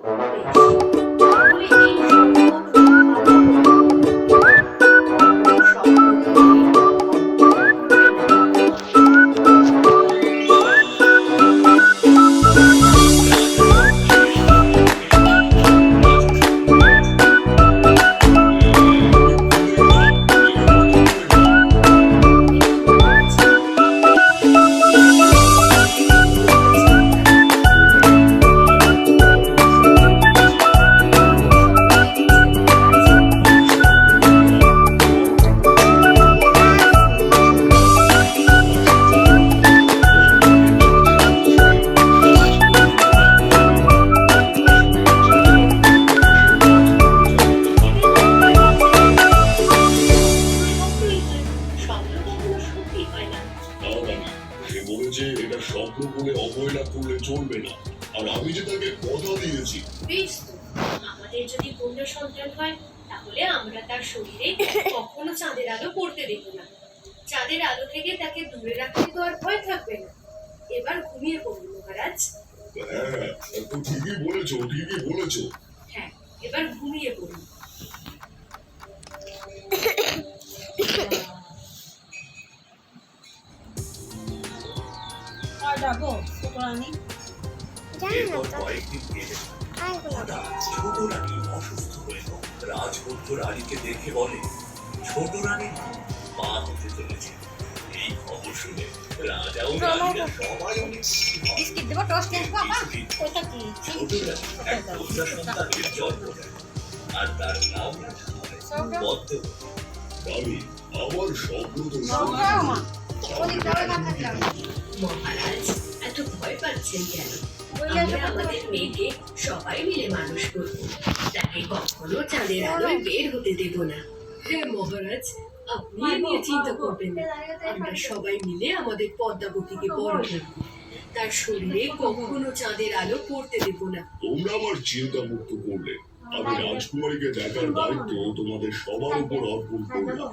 তাহলে এই সম্পর্ক আরো স্বপ্ন দেখে রাজের বংশের সামনে রাজসভায় ভুলে যা, এর কথা ভুলে যা। দেখুন মহারাজ, এখানে অনেক লোক আছে যারা মেয়ের বিয়ের প্রসঙ্গে বলছে। তাদের স্বপ্ন দেখেছে মহারাজ, এই স্বপ্ন দেখে মেয়েরা সত্যি এসেছে। এই মেয়ের সংসারে বেশ দিন হবে, পড়াশোনায় ঠিক মন দেবে, সুন্দর চরিত্র থেকে লম্বা বাঁচবে। স্বপ্ন তো স্বপ্নই হয়, স্বপ্ন কখনো সত্যি হয় না। তাড়াতাড়ি সে বলেছে এটা স্বপ্ন বলে অবহেলা করলে চলবে না। আর আমি যে তাকে কথা দিয়েছি। বেশ তো, আমাদের যদি কন্যা সন্তান হয় তাহলে আমরা তার শরীরে কখনো চাঁদের আলো পড়তে দেব না। চাঁদের আলো থেকে তাকে দূরে রাখতে তো আর ভয় থাকবে না। এবার ঘুমিয়ে পড়ুন মহারাজ। হ্যাঁ, তো ঠিকই বলেছো, ঠিকই বলেছো। হ্যাঁ, এবার ঘুমিয়ে পড়ুন। যাবো শুক্রানি এরপর কয়েকদিন কেটে যায়। হঠাৎ ছোট রানী অসুস্থ হইল। রাজপুত্র রানীকে দেখে বলে, ছোট রানী মা হতে চলেছে। এই খবর শুনে রাজা ও রানীরা সবাই অনেক খুশি হয়। বিস্কিট দেবো টোস্ট দেবো বাবা ওটা কি ছোট রানী এক কন্যা সন্তানের জন্ম দেয়, আর তার নাম রাখা হয় পদ্ম। আমি আমার স্বপ্ন তো মা ওদিক যাবে না থাকলাম মহারাজ, এত ভয় পাচ্ছেন কেন? বললে আমরা আমাদের মেয়েকে সবাই মিলে মানুষ করব, তাকে কখনো চাঁদের আলোয় বের হতে দেব না। হ্যাঁ মহারাজ, আপনি এ নিয়ে চিন্তা করবেন না। আমরা সবাই মিলে আমাদের পদ্মাবতীকে বড় করব, তার শরীরে কখনো চাঁদের আলো পড়তে দেব না। তোমরা আমার চিন্তা মুক্ত করলে। আমি রাজকুমারীকে দেখার দায়িত্ব তোমাদের সবার উপর অর্পণ করলাম।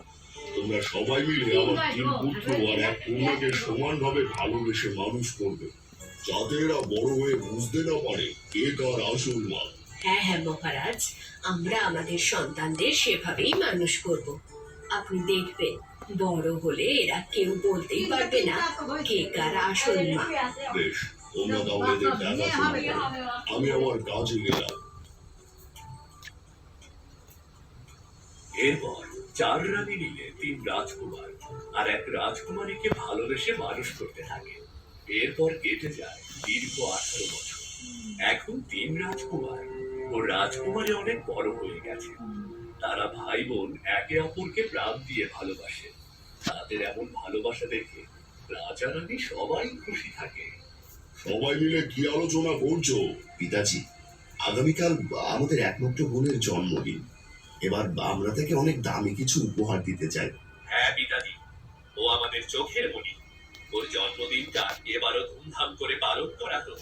তোমরা সবাই মিলে আমার 3 পুত্র আর এক কন্যাকে সমানভাবে ভালোবেসে মানুষ করবে, যাতে এরা বড় হয়ে বুঝতে না পারে কে কার আসল মা। হ্যাঁ হ্যাঁ মহারাজ, আমরা আমাদের সন্তানদের সেভাবেই মানুষ করব। আপনি দেখবেন বড় হলে এরা কেউ বলতেই পারবে না কে কার আসল মা। বেশ, তোমরা তাহলে এদের দেখাশোনা করো। আমি আমার কাজে গেলাম। এরপর 4 রানী মিলে 3 রাজকুমার আর এক রাজকুমারীকে ভালোবেসে মানুষ করতে থাকে। এরপর কেটে যায় দীর্ঘ 18 বছর। এখন 3 রাজকুমার ও রাজকুমারী অনেক বড় হয়ে গেছে। তারা ভাই বোন একে অপরকে প্রাণ দিয়ে ভালোবাসে। তাদের এমন ভালোবাসা দেখে রাজা রানী সবাই খুশি থাকে। সবাই মিলে কি আলোচনা করছো? পিতাজি, আগামীকাল আমাদের একমাত্র বোনের জন্মদিন। এবার আমরা তাকে অনেক দামি কিছু উপহার দিতে চাই। হ্যাঁ পিতাজি, ও আমাদের চোখের মণি। ওর জন্মদিনটা এবারও ধুমধাম করে পালন করা হোক।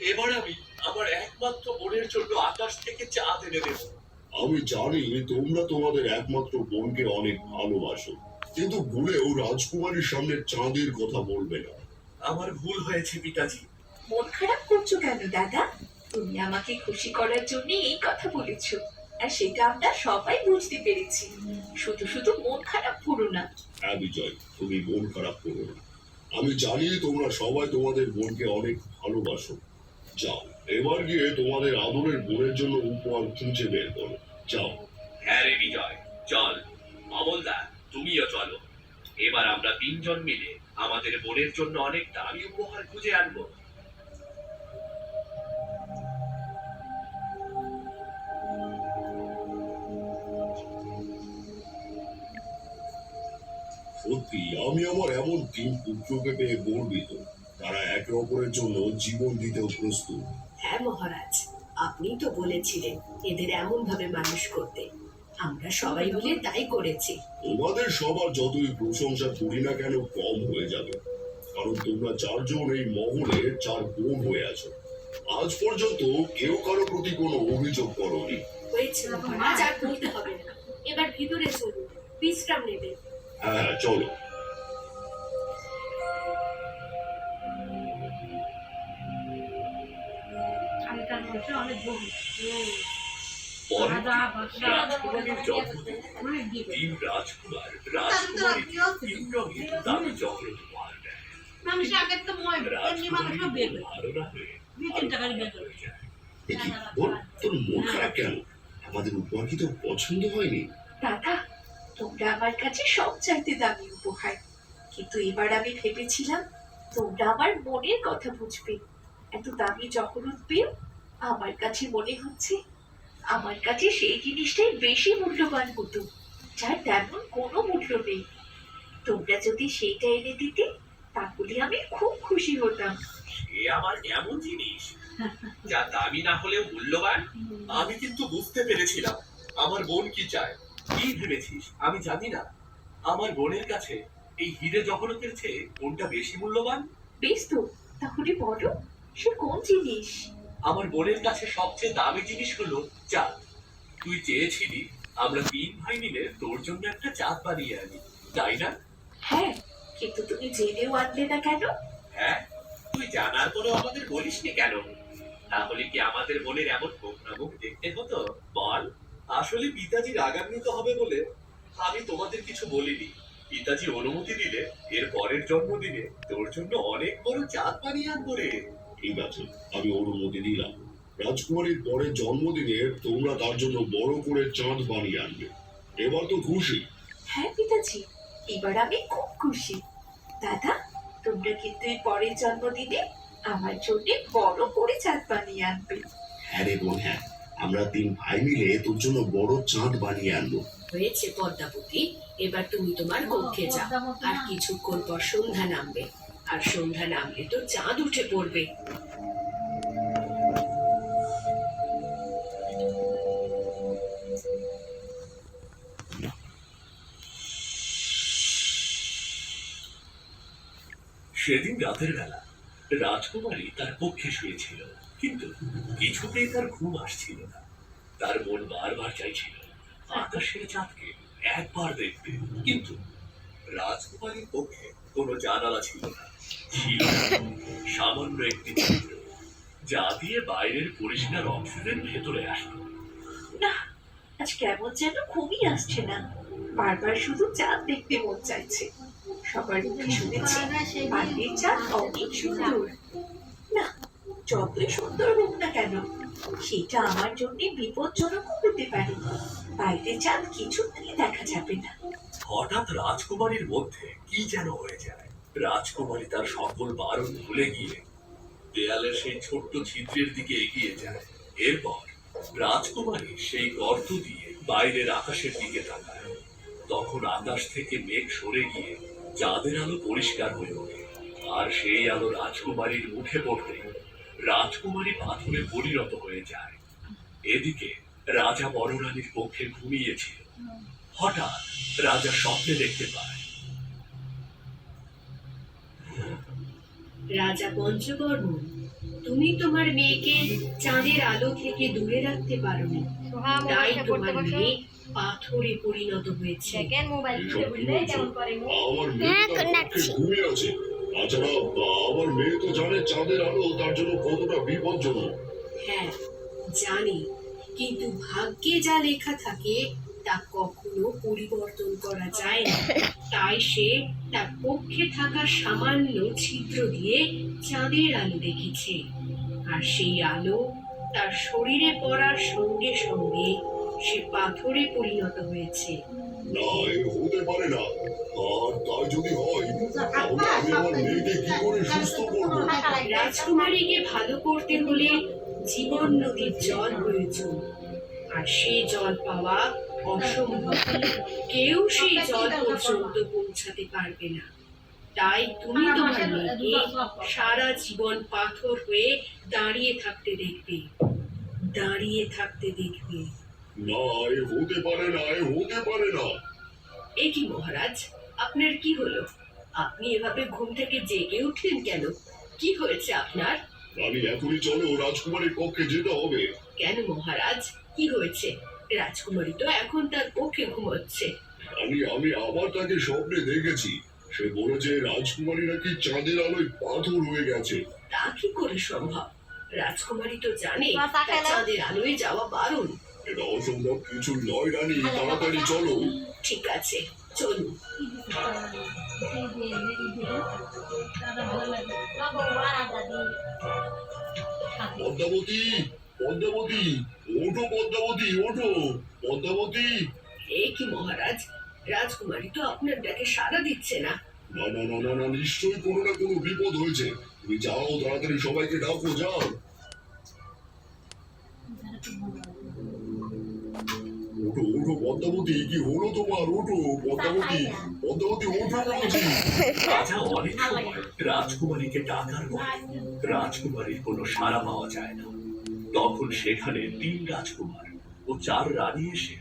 এবার আমি আমার একমাত্র বোনের জন্য আকাশ থেকে চাঁদ এনে দেব। আমি জানি তোমরা তোমাদের একমাত্র বোনকে অনেক ভালোবাসো, কিন্তু ভুলেও রাজকুমারীর সামনে চাঁদের কথা বলবে না। আমার ভুল হয়েছে পিতাজি। মন খারাপ করছো কেন দাদা? তুমি আমাকে খুশি করার জন্য এই কথা বলেছো, আর সেটা আমরা সবাই বুঝতে পেরেছি। শুধু শুধু মন খারাপ করো না। হ্যাঁ বিজয়, তুমি মন খারাপ করো না। আমি জানি তোমরা সবাই তোমাদের বোনকে অনেক ভালোবাসো। যাও, এবার গিয়ে তোমাদের আদরের বোনের জন্য উপহার খুঁজে বের করো। যাও। হ্যাঁ রে বিজয়, চল। অমলদা, তুমিও চলো। এবার আমরা 3 জন মিলে আমাদের বোনের জন্য অনেক দামি উপহার খুঁজে আনবো। সত্যি আমি আমার এমন 3 পুত্রকে পেয়ে গর্বিত। তারা একে অপরের জন্য জীবন দিতেও প্রস্তুত। হ্যাঁ মহারাজ, আপনি তো বলেছিলেন এদের এমন ভাবে মানুষ করতে। আমরা সবাই মিলে তাই করেছি। তোমাদের সবার যতই প্রশংসা করি না কেন কম হয়ে যাবে, কারণ তোমরা 4 জন এই মহলে 4 বোন হয়ে আছো। আজ পর্যন্ত কেউ কারো প্রতি কোনো অভিযোগ করোনি। হয়েছে মহারাজ, আর বলতে হবে না। এবার ভিতরে চলুন, বিশ্রাম নেবেন। হ্যাঁ হ্যাঁ, চলো। আমি কাল বসে অনেক জমি পরের দিন রাজকুমারীর জন্মদিন। তিন রাজকুমার রাজকুমারীকে তিন রঙের দামি চকলেট উপহার দেয়। মানুষ আগের তো মই এমনি মানুষও বের করে ধারণা হয়ে 2-3 টাকার বের করে দেখি বল, তোর মন খারাপ কেন? আমাদের উপহার কি তোর পছন্দ হয়নি? দাদা, তোমরা আমার কাছে সব চাইতে দামি উপহার, কিন্তু এবার আমি ভেবেছিলাম তোমরা আমার মনের কথা বুঝবে। এত দামি জহরত পেয়েও আমার কাছে মনে হচ্ছে আমার কাছে সেই জিনিসটাই বেশি মূল্যবান হতো, যার তেমন কোনো মূল্য নেই। তোমরা যদি সেইটা এনে দিতে তাহলে আমি খুব খুশি হতাম। এ আমার এমন জিনিস যা দামি না হলেও মূল্যবান। আমি কিন্তু বুঝতে পেরেছিলাম আমার বোন কি চায়। কি ভেবেছিস আমি জানি না? আমার বোনের কাছে এই হিরে জহরতের চেয়ে কোনটা বেশি মূল্যবান? বেশ তো, তাহলে বলো সে কোন জিনিস? আমার বোনের কাছে সবচেয়ে দামি জিনিস হলো চাঁদ। তুই চেয়েছিলি আমরা তিন ভাই মিলে তোর জন্য একটা চাঁদ বানিয়ে আনি, তাই না? হ্যাঁ, কিন্তু তুমি জেনেও আনলে না কেন? হ্যাঁ, তুই জানার পরেও আমাদের বলিসনি কেন? তাহলে কি আমাদের বোনের এমন মুখ না মুখ দেখতে হতো? বল। আসলে পিতাজি রাগান্বিত হবে বলে আমি তোমাদের কিছু বলিনি। পিতাজি অনুমতি দিলে এর পরের জন্মদিনে তোর জন্য অনেক বড় চাঁদ বানিয়ে আনবো রে। ঠিক আছে, আমি অনুমতি দিলাম। রাজকুমারীর পরের জন্মদিনে তোমরা তার জন্য বড় করে চাঁদ বানিয়ে আনবে। এবার তো খুশি? হ্যাঁ পিতাজি, এবার আমি খুব খুশি। দাদা, তোমরা কিন্তু এই পরের জন্মদিনে আমার জন্য বড় করে চাঁদ বানিয়ে আনবে। হ্যাঁ রে বোন, হ্যাঁ, আমরা তিন ভাই মিলে তোর জন্য বড় চাঁদ বানিয়ে আনবো। হয়েছে পদ্মাবতী, এবার তুমি তোমার কক্ষে যাও। আর কিছুক্ষণ পর সন্ধ্যা নামবে, আর সন্ধ্যা নামলে তো চাঁদ উঠে পড়বে। সেদিন রাতের বেলা রাজকুমারী তার পক্ষে শুয়েছিল, কিন্তু কিছুতেই তার ঘুম আসছিল না। তার মন বারবার চাইছিল আকাশের চাঁদকে একবার দেখতে, কিন্তু রাজকুমারীর পক্ষে কোনো জানালা ছিল না। ছিল সামান্য একটি ছিদ্র, যা দিয়ে বাইরের পরিষ্কার অক্সিজেন ভেতরে আসতো। না, আজ কেমন যেন ঘুমই আসছে না। বারবার শুধু চাঁদ দেখতে মন চাইছে। সবার মুখে শুনেছি বাইরের চাঁদ অনেক সুন্দর। না, যতই সুন্দর হোক না কেন, সেটা আমার জন্য বিপজ্জনক হতে পারে। বাইরের চাঁদ কিছুতেই দেখা যাবে না। হঠাৎ রাজকুমারীর মধ্যে কি যেন হয়ে যায়। রাজকুমারী তার সকল বারণ ভুলে গিয়ে দেয়ালের সেই ছোট্ট ছিদ্রের দিকে এগিয়ে যায়। এরপর রাজকুমারী সেই গর্ত দিয়ে বাইরের আকাশের দিকে তাকায়। তখন আকাশ থেকে মেঘ সরে গিয়ে চাঁদের আলো পরিষ্কার হয়ে ওঠে, আর সেই আলো রাজকুমারীর মুখে পড়তে রাজকুমারী পাথরে পরিণত হয়ে যায়। এদিকে রাজা বড়রানীর পক্ষে ঘুমিয়েছিল। হঠাৎ রাজা স্বপ্নে দেখতে পায় রাজা পঞ্চবর্মন, তুমি তোমার মেয়েকে চাঁদের আলো থেকে দূরে রাখতে পারোনি, তাই তোমার মেয়ে পাথরে পরিণত হয়েছে। সেকেন্ড মোবাইল এসব কি বুঝলে বলছো? কেমন করে আমার মেয়ে তো তার পক্ষে ঘুমিয়ে আছে। তাছাড়া আমার মেয়ে তো জানে চাঁদের আলো তার জন্য কতটা বিপজ্জনক। হ্যাঁ জানি, কিন্তু ভাগ্যে যা লেখা থাকে তা কখনো পরিবর্তন করা যায় না। তাই সে তার পক্ষে থাকা সামান্য ছিদ্র দিয়ে চাঁদের আলো দেখেছে, আর সেই আলো তার শরীরে পড়ার সঙ্গে সঙ্গে সে পাথরে পরিণত হয়েছে। না, এ হতে পারে না। আর তাই যদি হয় তাহলে আমি আমার মেয়েকে কি করে সুস্থ করবো? রাজকুমারীকে ভালো করতে হলে জীবন নদীর জল প্রয়োজন, আর সেই জল পাওয়া অসম্ভব। কেউ সেই জল পর্যন্ত পৌঁছাতে পারবে না। তাই তুমি তোমার মেয়েকে সারা জীবন পাথর হয়ে দাঁড়িয়ে থাকতে দেখবে। না, এ হতে পারে না, এ হতে পারে না। এ কি মহারাজ, আপনার কি হলো? আপনি এভাবে ঘুম থেকে জেগে উঠলেন কেন? কি হয়েছে আপনার? রানী, এখনই চলো, রাজকুমারীর পক্ষে যেতে হবে। কেন মহারাজ, কি হয়েছে? রাজকুমারী তো এখন তার পক্ষে ঘুমোচ্ছে। আমি আবার তাকে স্বপ্নে দেখেছি। সে বলেছে রাজকুমারী নাকি চাঁদের আলোয় পাথর হয়ে গেছে। তা কি করে সম্ভব? রাজকুমারী তো জানে কথা তার খেলা। চাঁদের আলোয় যাওয়া বারণ। এটা অসম্ভব কিছু নয় রানী, তাড়াতাড়ি চলো। ঠিক আছে, চলুন। পদ্মাবতী, পদ্মাবতী, ওঠো পদ্মাবতী, ওঠো পদ্মাবতী। এ কি মহারাজ, রাজকুমারী তো আপনার ডাকে সাড়া দিচ্ছে না। না না না না না, নিশ্চয়ই কোনো না কোনো বিপদ হয়েছে। তুমি যাও, তাড়াতাড়ি সবাইকে ডাকো, যাও। ওঠো ওঠো পদ্মাবতী, কি হলো তোমার? ওঠো পদ্মাবতী, পদ্মাবতী, ওঠো বলছি। রাজা অনেক সময় রাজকুমারীকে ডাকার পর রাজকুমারীর কোনো সাড়া পাওয়া যায় না। তখন সেখানে 3 রাজকুমার ও 4 রানী এসে